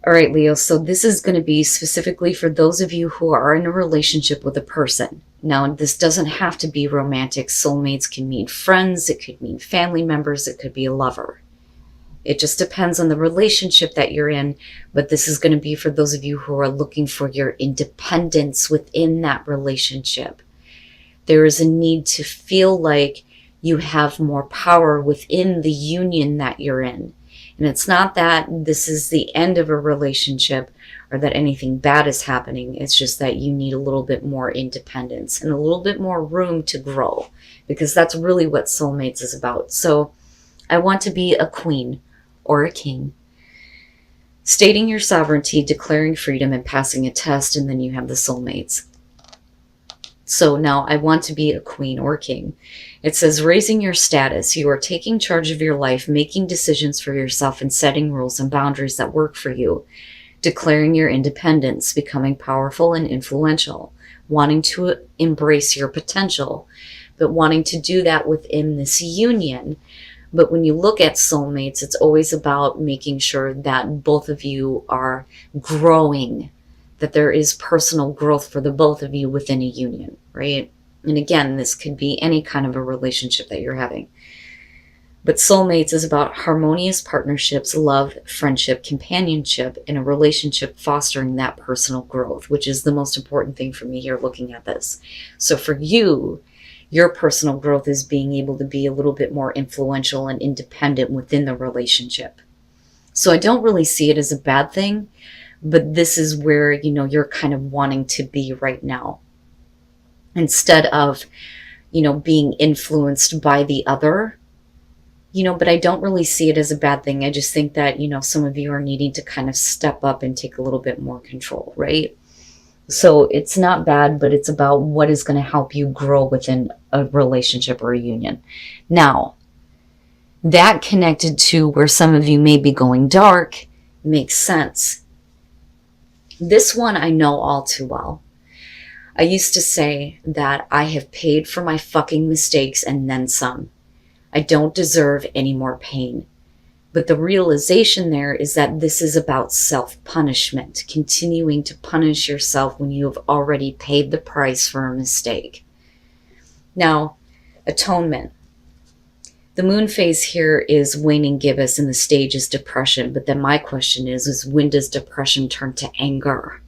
All right, Leo, so this is going to be specifically for those of you who are in a relationship with a person. Now, this doesn't have to be romantic. Soulmates can mean friends, it could mean family members, it could be a lover. It just depends on the relationship that you're in, but this is going to be for those of you who are looking for your independence within that relationship. There is a need to feel like you have more power within the union that you're in. And it's not that this is the end of a relationship or that anything bad is happening. It's just that you need a little bit more independence and a little bit more room to grow, because that's really what soulmates is about. So I want to be a queen or a king. Stating your sovereignty, declaring freedom, and passing a test, and then you have the soulmates. So now I want to be a queen or king. It says raising your status. You are taking charge of your life, making decisions for yourself, and setting rules and boundaries that work for you. Declaring your independence, becoming powerful and influential, wanting to embrace your potential, but wanting to do that within this union. But when you look at soulmates, it's always about making sure that both of you are growing, that there is personal growth for the both of you within a union, right? And again, this could be any kind of a relationship that you're having. But soulmates is about harmonious partnerships, love, friendship, companionship, in a relationship fostering that personal growth, which is the most important thing for me here looking at this. So for you, your personal growth is being able to be a little bit more influential and independent within the relationship. So I don't really see it as a bad thing, but this is where, you're kind of wanting to be right now. Instead of, being influenced by the other, but I don't really see it as a bad thing. I just think that, some of you are needing to kind of step up and take a little bit more control, right? So it's not bad, but it's about what is going to help you grow within a relationship or a union. Now, that connected to where some of you may be going dark makes sense. This one I know all too well. I used to say that I have paid for my fucking mistakes and then some. I don't deserve any more pain. But the realization there is that this is about self-punishment, continuing to punish yourself when you have already paid the price for a mistake. Now, atonement. The moon phase here is waning gibbous and the stage is depression. But then my question is when does depression turn to anger?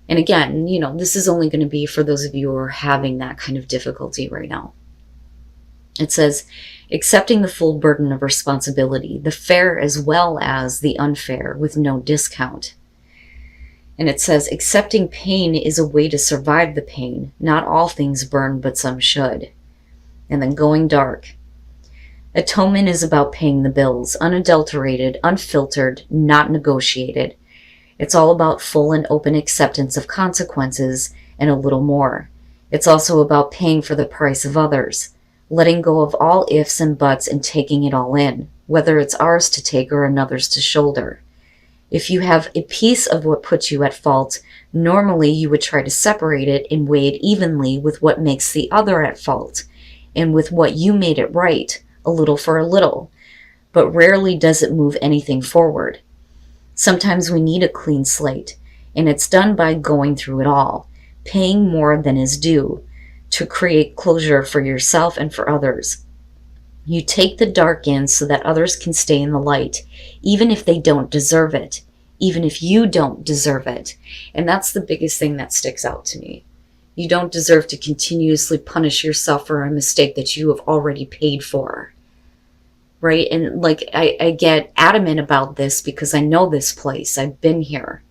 And again, this is only going to be for those of you who are having that kind of difficulty right now. It says, accepting the full burden of responsibility, the fair as well as the unfair, with no discount. And it says, accepting pain is a way to survive the pain. Not all things burn, but some should. And then going dark. Atonement is about paying the bills, unadulterated, unfiltered, not negotiated. It's all about full and open acceptance of consequences and a little more. It's also about paying for the price of others, letting go of all ifs and buts and taking it all in, whether it's ours to take or another's to shoulder. If you have a piece of what puts you at fault, normally you would try to separate it and weigh it evenly with what makes the other at fault, and with what you made it right, a little for a little. But rarely does it move anything forward. Sometimes we need a clean slate, and it's done by going through it all, paying more than is due, to create closure for yourself and for others. You take the dark in so that others can stay in the light, even if they don't deserve it, even if you don't deserve it. And that's the biggest thing that sticks out to me. You don't deserve to continuously punish yourself for a mistake that you have already paid for. Right? And I get adamant about this because I know this place. I've been here.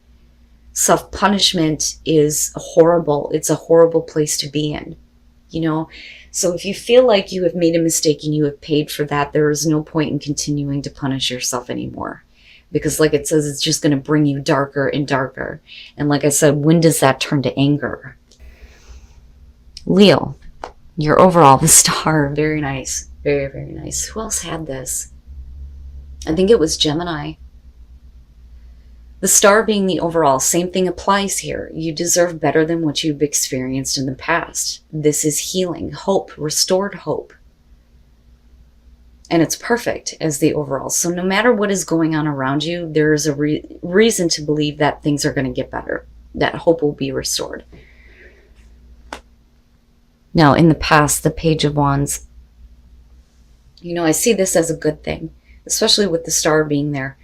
Self-punishment is horrible. It's a horrible place to be in. So if you feel like you have made a mistake and you have paid for that, there is no point in continuing to punish yourself anymore. Because like it says, it's just going to bring you darker and darker. And like I said, when does that turn to anger? Leo, your overall, the star, very nice. Very, very nice. Who else had this? I think it was Gemini. The star being the overall, same thing applies here. You deserve better than what you've experienced in the past. This is healing, hope, restored hope. And it's perfect as the overall. So no matter what is going on around you, there is a reason to believe that things are going to get better, that hope will be restored. Now, in the past, the Page of Wands, I see this as a good thing, especially with the star being there.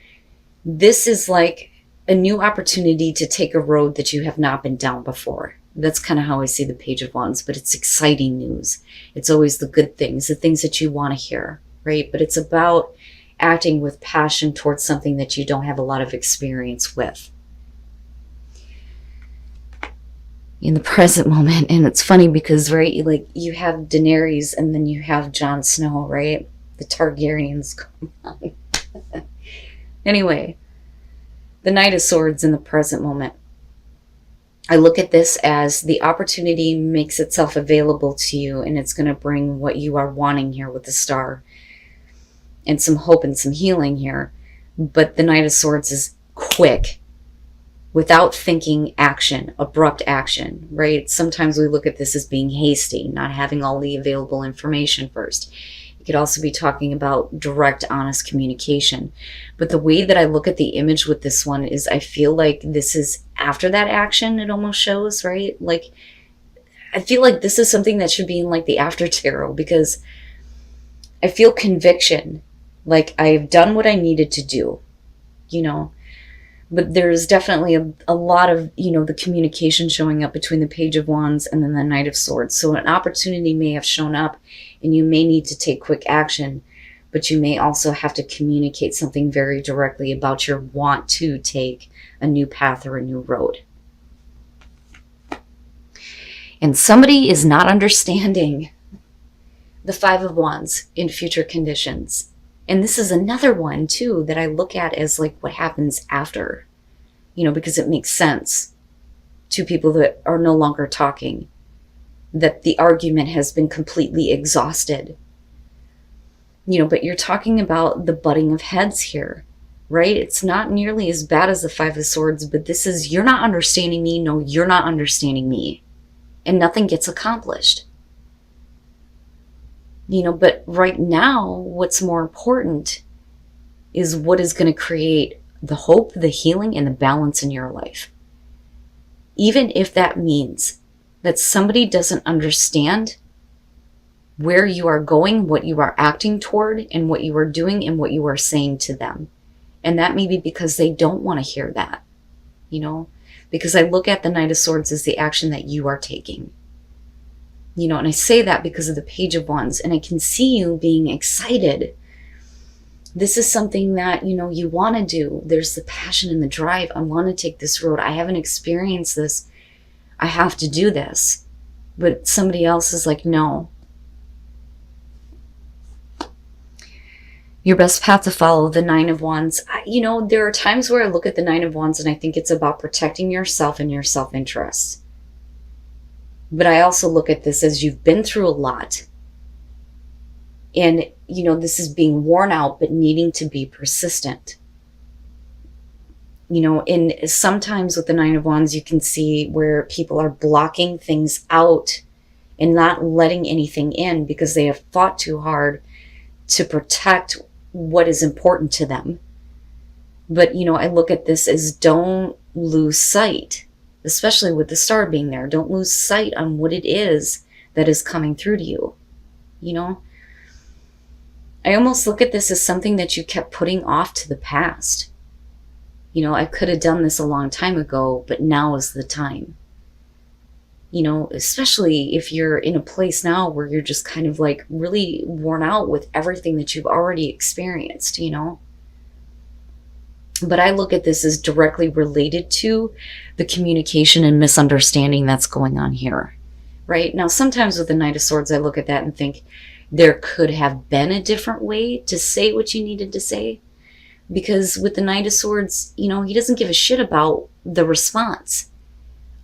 This is like a new opportunity to take a road that you have not been down before. That's kind of how I see the Page of Wands, but it's exciting news. It's always the good things, the things that you want to hear, right? But it's about acting with passion towards something that you don't have a lot of experience with. In the present moment, and it's funny because, right, like you have Daenerys and then you have Jon Snow, right? The Targaryens. Come on. Anyway, the Knight of Swords in the present moment. I look at this as the opportunity makes itself available to you, and it's going to bring what you are wanting here with the star and some hope and some healing here. But the Knight of Swords is quick, without thinking action, abrupt action, right? Sometimes we look at this as being hasty, not having all the available information first. It could also be talking about direct, honest communication. But the way that I look at the image with this one is I feel like this is after that action, it almost shows, right? Like, I feel like this is something that should be in like the after tarot, because I feel conviction, like I've done what I needed to do, But there's definitely a lot of, the communication showing up between the Page of Wands and then the Knight of Swords. So an opportunity may have shown up and you may need to take quick action, but you may also have to communicate something very directly about your want to take a new path or a new road. And somebody is not understanding the Five of Wands in future conditions. And this is another one, too, that I look at as like what happens after, because it makes sense to people that are no longer talking, that the argument has been completely exhausted. But you're talking about the butting of heads here, right? It's not nearly as bad as the Five of Swords, but this is, you're not understanding me. No, you're not understanding me. And nothing gets accomplished. But right now, what's more important is what is going to create the hope, the healing, and the balance in your life. Even if that means that somebody doesn't understand where you are going, what you are acting toward, and what you are doing, and what you are saying to them. And that may be because they don't want to hear that, because I look at the Knight of Swords as the action that you are taking. And I say that because of the Page of Wands, and I can see you being excited. This is something that, you want to do. There's the passion and the drive. I want to take this road. I haven't experienced this. I have to do this. But somebody else is like, no. Your best path to follow, the Nine of Wands. There are times where I look at the Nine of Wands and I think it's about protecting yourself and your self-interest. But I also look at this as you've been through a lot. And, this is being worn out, but needing to be persistent. And sometimes with the Nine of Wands, you can see where people are blocking things out and not letting anything in because they have fought too hard to protect what is important to them. But, I look at this as don't lose sight. Especially with the star being there. Don't lose sight on what it is that is coming through to you. I almost look at this as something that you kept putting off to the past. I could have done this a long time ago, but now is the time. Especially if you're in a place now where you're just kind of like really worn out with everything that you've already experienced, But I look at this as directly related to the communication and misunderstanding that's going on here, right? Now, sometimes with the Knight of Swords, I look at that and think there could have been a different way to say what you needed to say. Because with the Knight of Swords, he doesn't give a shit about the response.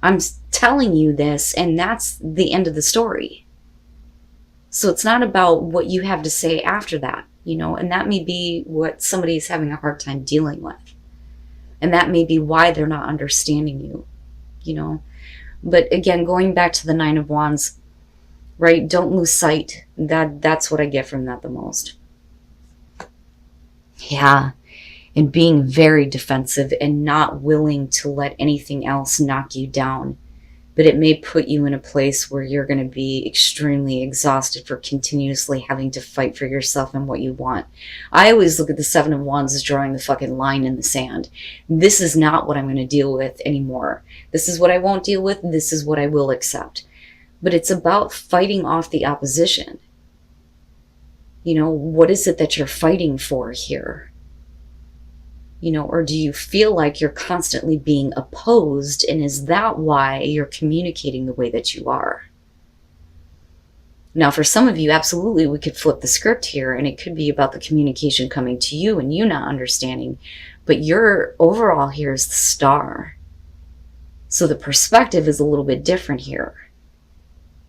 I'm telling you this, and that's the end of the story. So it's not about what you have to say after that. And that may be what somebody's having a hard time dealing with. And that may be why they're not understanding you, But again, going back to the Nine of Wands, right? Don't lose sight. That's what I get from that the most. Yeah. And being very defensive and not willing to let anything else knock you down. But it may put you in a place where you're going to be extremely exhausted for continuously having to fight for yourself and what you want. I always look at the Seven of Wands as drawing the fucking line in the sand. This is not what I'm going to deal with anymore. This is what I won't deal with. This is what I will accept. But it's about fighting off the opposition. You know, what is it that you're fighting for here? You know, or do you feel like you're constantly being opposed, and is that why you're communicating the way that you are? Now, for some of you, absolutely, we could flip the script here, and it could be about the communication coming to you and you not understanding, but your overall here is the Star. So the perspective is a little bit different here.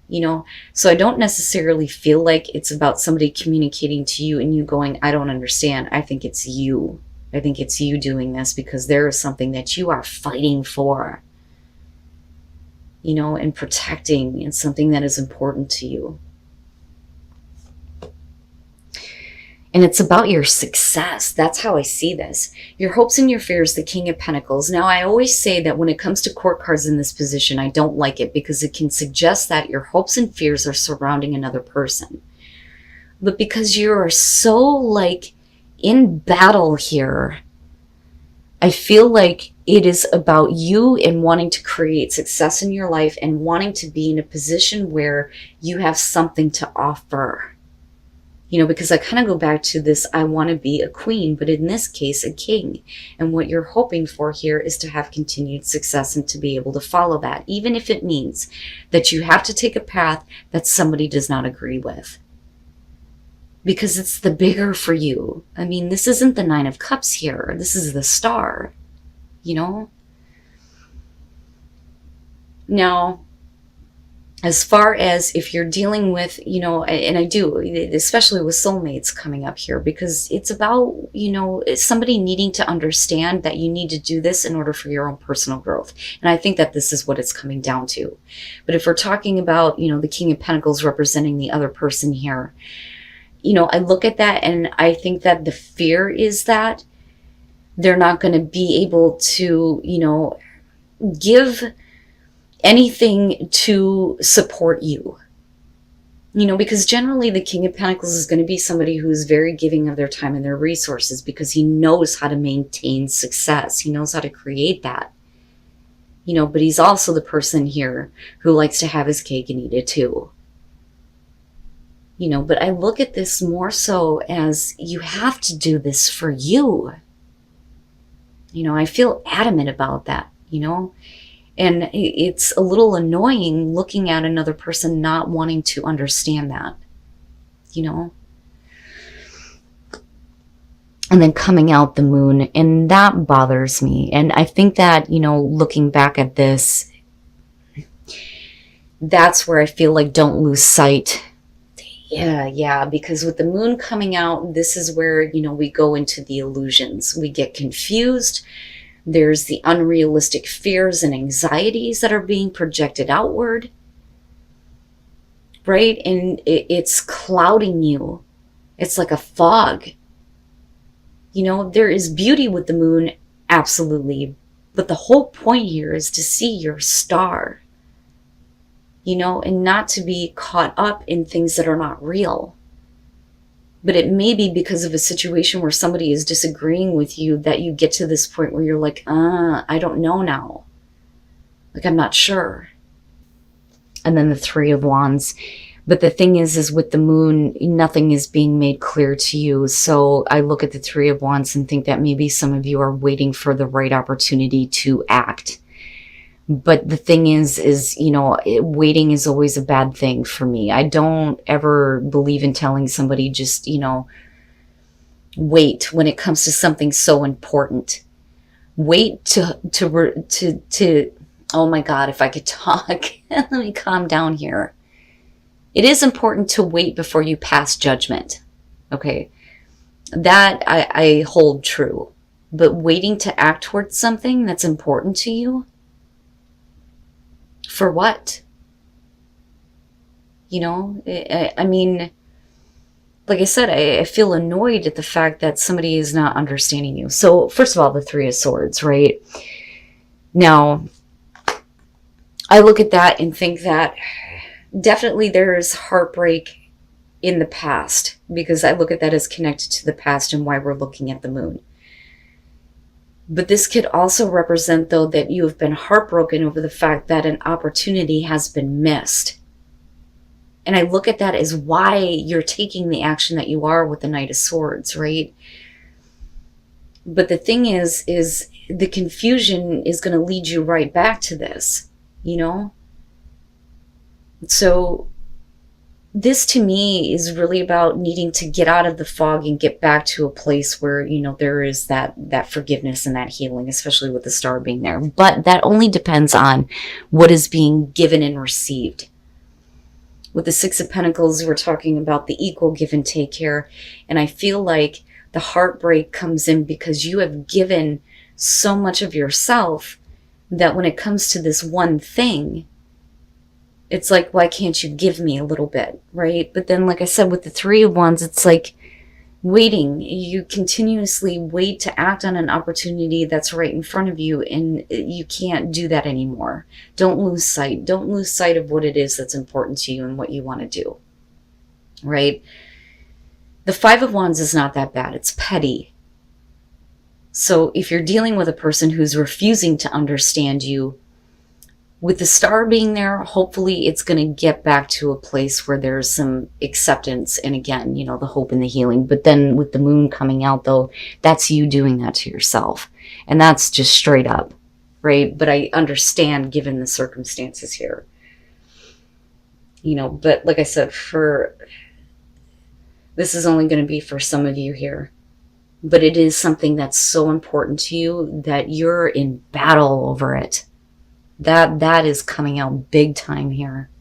You know, so I don't necessarily feel like it's about somebody communicating to you and you going, I don't understand. I think it's you. I think it's you doing this because there is something that you are fighting for, you know, and protecting, and something that is important to you. And it's about your success. That's how I see this. Your hopes and your fears, the King of Pentacles. Now, I always say that when it comes to court cards in this position, I don't like it because it can suggest that your hopes and fears are surrounding another person. But because you are so like in battle here, I feel like it is about you and wanting to create success in your life and wanting to be in a position where you have something to offer. You know, because I kind of go back to this, I want to be a queen, but in this case, a king. And what you're hoping for here is to have continued success and to be able to follow that, even if it means that you have to take a path that somebody does not agree with. Because it's the bigger for you. I mean, this isn't the Nine of Cups here. This is the Star, you know? Now, as far as if you're dealing with, you know, and I do, especially with soulmates coming up here, because it's about, you know, somebody needing to understand that you need to do this in order for your own personal growth. And I think that this is what it's coming down to. But if we're talking about, you know, the King of Pentacles representing the other person here, you know, I look at that and I think that the fear is that they're not going to be able to, you know, give anything to support you. You know, because generally the King of Pentacles is going to be somebody who's very giving of their time and their resources because he knows how to maintain success. He knows how to create that. You know, but he's also the person here who likes to have his cake and eat it too. You know, but I look at this more so as you have to do this for you. You know, I feel adamant about that, you know, and it's a little annoying looking at another person not wanting to understand that, you know. And then coming out the Moon, and that bothers me. And I think that, you know, looking back at this, that's where I feel like don't lose sight. Yeah, because with the Moon coming out, this is where, you know, we go into the illusions. We get confused. There's the unrealistic fears and anxieties that are being projected outward, right? And it's clouding you. It's like a fog. You know, there is beauty with the Moon, absolutely. But the whole point here is to see your star. You know, and not to be caught up in things that are not real. But it may be because of a situation where somebody is disagreeing with you that you get to this point where you're like, I don't know now. Like, I'm not sure. And then the Three of Wands. But the thing is with the Moon, nothing is being made clear to you. So I look at the Three of Wands and think that maybe some of you are waiting for the right opportunity to act. But the thing is, you know, waiting is always a bad thing for me. I don't ever believe in telling somebody just, you know, wait when it comes to something so important. Wait to oh my God, if I could talk. Let me calm down here. It is important to wait before you pass judgment. Okay. That I hold true. But waiting to act towards something that's important to you, for what? You know, I mean, like I said, I feel annoyed at the fact that somebody is not understanding you. So first of all, the Three of Swords, right? Now, I look at that and think that definitely there's heartbreak in the past, because I look at that as connected to the past and why we're looking at the moon. But this could also represent, though, that you have been heartbroken over the fact that an opportunity has been missed. And I look at that as why you're taking the action that you are with the Knight of Swords, right? But the thing is the confusion is going to lead you right back to this, you know? So this to me is really about needing to get out of the fog and get back to a place where, you know, there is that forgiveness and that healing, especially with the star being there. But that only depends on what is being given and received. With the Six of Pentacles, we're talking about the equal give and take here. And I feel like the heartbreak comes in because you have given so much of yourself that when it comes to this one thing, it's like, why can't you give me a little bit, right? But then, like I said, with the Three of Wands, it's like waiting. You continuously wait to act on an opportunity that's right in front of you, and you can't do that anymore. Don't lose sight. Don't lose sight of what it is that's important to you and what you want to do, right? The Five of Wands is not that bad. It's petty. So if you're dealing with a person who's refusing to understand you, with the star being there, hopefully it's going to get back to a place where there's some acceptance and, again, you know, the hope and the healing. But then with the moon coming out, though, that's you doing that to yourself. And that's just straight up, right? But I understand given the circumstances here. You know, but like I said, this is only going to be for some of you here. But it is something that's so important to you that you're in battle over it. That is coming out big time here.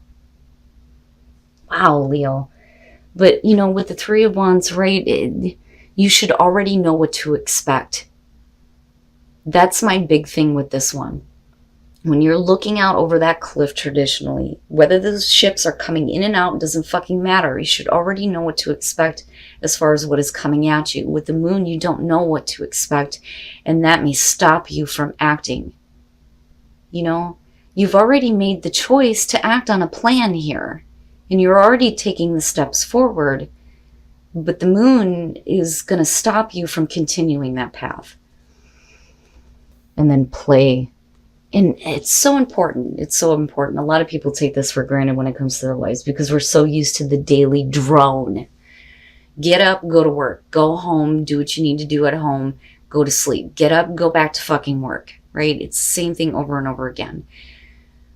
Wow, Leo. But, you know, with the Three of Wands, right, you should already know what to expect. That's my big thing with this one. When you're looking out over that cliff traditionally, whether those ships are coming in and out, doesn't fucking matter. You should already know what to expect as far as what is coming at you. With the moon, you don't know what to expect, and that may stop you from acting. You know, you've already made the choice to act on a plan here, and you're already taking the steps forward, but the moon is going to stop you from continuing that path. And then play. And it's so important. It's so important. A lot of people take this for granted when it comes to their lives because we're so used to the daily drone. Get up, go to work, go home, do what you need to do at home, go to sleep. Get up, go back to fucking work. Right? It's the same thing over and over again.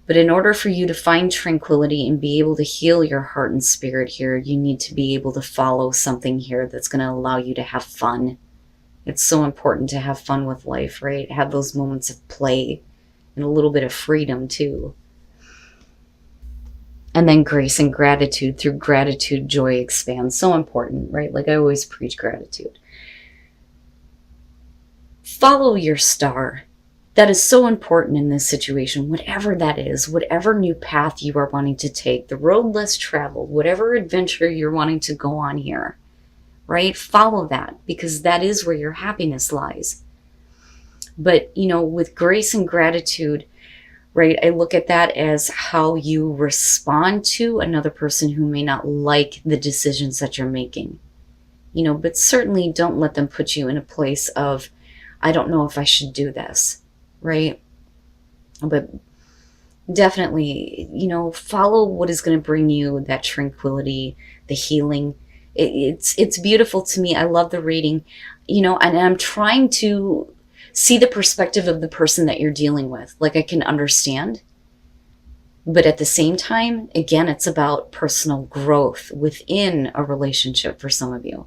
But in order for you to find tranquility and be able to heal your heart and spirit here, you need to be able to follow something here that's going to allow you to have fun. It's so important to have fun with life, right? Have those moments of play and a little bit of freedom too. And then grace and gratitude. Through gratitude, joy expands. So important, right? Like I always preach gratitude. Follow your star. That is so important in this situation, whatever that is, whatever new path you are wanting to take, the road less traveled, whatever adventure you're wanting to go on here, right? Follow that, because that is where your happiness lies. But, you know, with grace and gratitude, right, I look at that as how you respond to another person who may not like the decisions that you're making. You know, but certainly don't let them put you in a place of, I don't know if I should do this. Right? But definitely, you know, follow what is going to bring you that tranquility, the healing. It's beautiful to me. I love the reading, you know, and I'm trying to see the perspective of the person that you're dealing with. Like I can understand. But at the same time, again, it's about personal growth within a relationship for some of you.